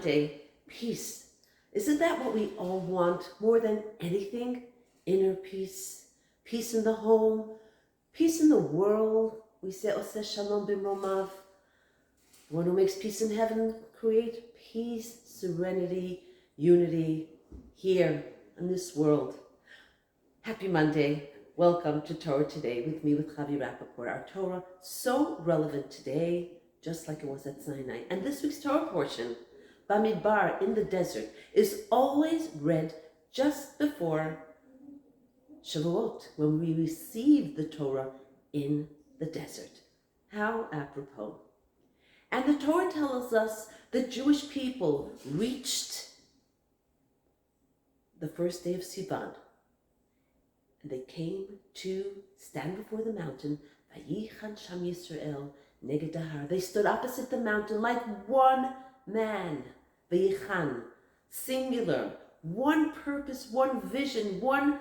Monday, peace. Isn't that what we all want more than anything? Inner peace, peace in the home, peace in the world. We say, Oseh Shalom B'Romav. The one who makes peace in heaven, create peace, serenity, unity here in this world. Happy Monday. Welcome to Torah Today with me, with Chavi Rappaport. Our Torah, so relevant today, just like it was at Sinai. And this week's Torah portion, Bamidbar, in the desert, is always read just before Shavuot, when we receive the Torah in the desert. How apropos. And the Torah tells us the Jewish people reached the first day of Sivan. And they came to stand before the mountain. Vayichan Sham Yisrael neged Har. They stood opposite the mountain like one man. Vayichan, singular, one purpose, one vision, one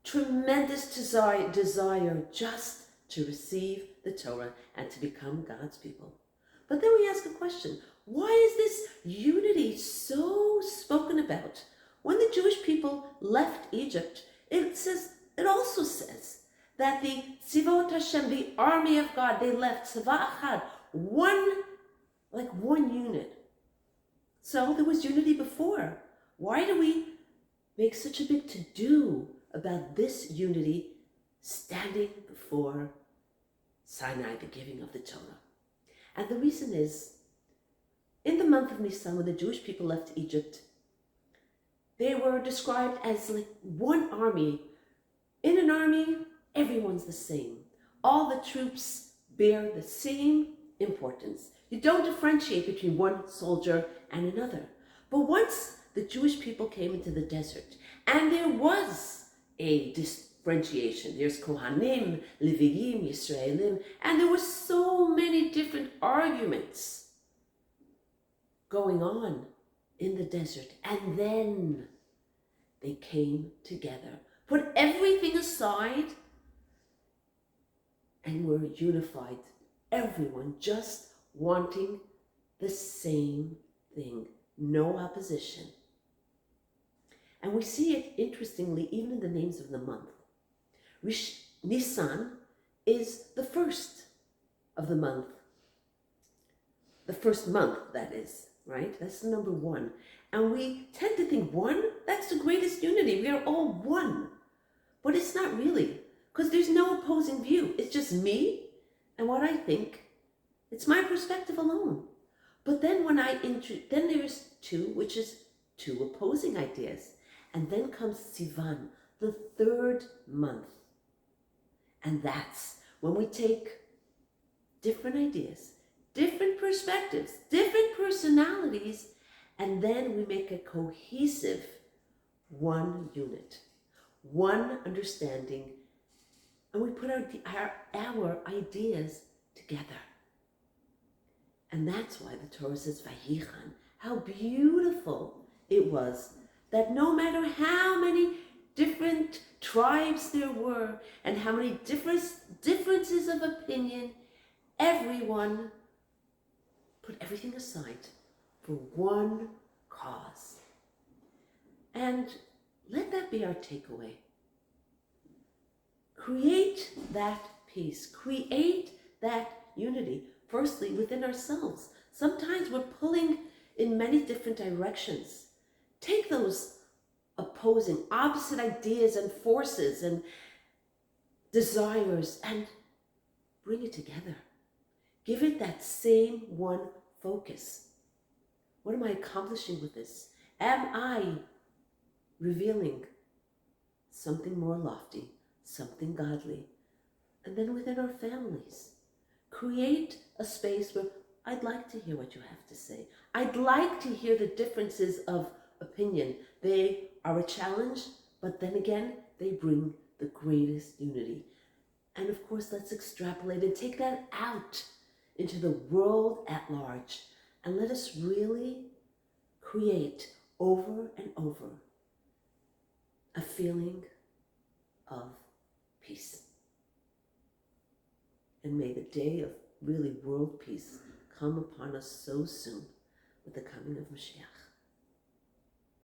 tremendous desire just to receive the Torah and to become God's people. But then we ask a question, why is this unity so spoken about? When the Jewish people left Egypt, it also says that the Tzivot Hashem, the army of God, they left Tzava Achad, one unit. So there was unity before. Why do we make such a big to-do about this unity standing before Sinai, the giving of the Torah? And the reason is, in the month of Nisan, when the Jewish people left Egypt, they were described as like one army. In an army, everyone's the same. All the troops bear the same importance. You don't differentiate between one soldier and another. But once the Jewish people came into the desert, and there was a differentiation. There's Kohanim, Leviim, Yisraelim, and there were so many different arguments going on in the desert. And then they came together, put everything aside, and were unified. Everyone just wanting the same thing, no opposition. And we see it, interestingly, even in the names of the month. Nisan is the first of the month. The first month, that is, right? That's the number one. And we tend to think one, that's the greatest unity. We are all one. But it's not really, because there's no opposing view. It's just me and what I think. It's my perspective alone. But then then there's two, which is two opposing ideas. And then comes Sivan, the third month. And that's when we take different ideas, different perspectives, different personalities, and then we make a cohesive one unit, one understanding, and we put our ideas together. And that's why the Torah says, Vayichan, how beautiful it was that no matter how many different tribes there were and how many differences of opinion, everyone put everything aside for one cause. And let that be our takeaway. Create that peace. Create that unity. Firstly, within ourselves. Sometimes we're pulling in many different directions. Take those opposing, opposite ideas and forces and desires and bring it together. Give it that same one focus. What am I accomplishing with this? Am I revealing something more lofty, something godly? And then within our families, create a space where I'd like to hear what you have to say. I'd like to hear the differences of opinion. They are a challenge, but then again, they bring the greatest unity. And of course, let's extrapolate and take that out into the world at large. And let us really create over and over a feeling of peace. And may the day of really world peace come upon us so soon. with the coming of Mashiach.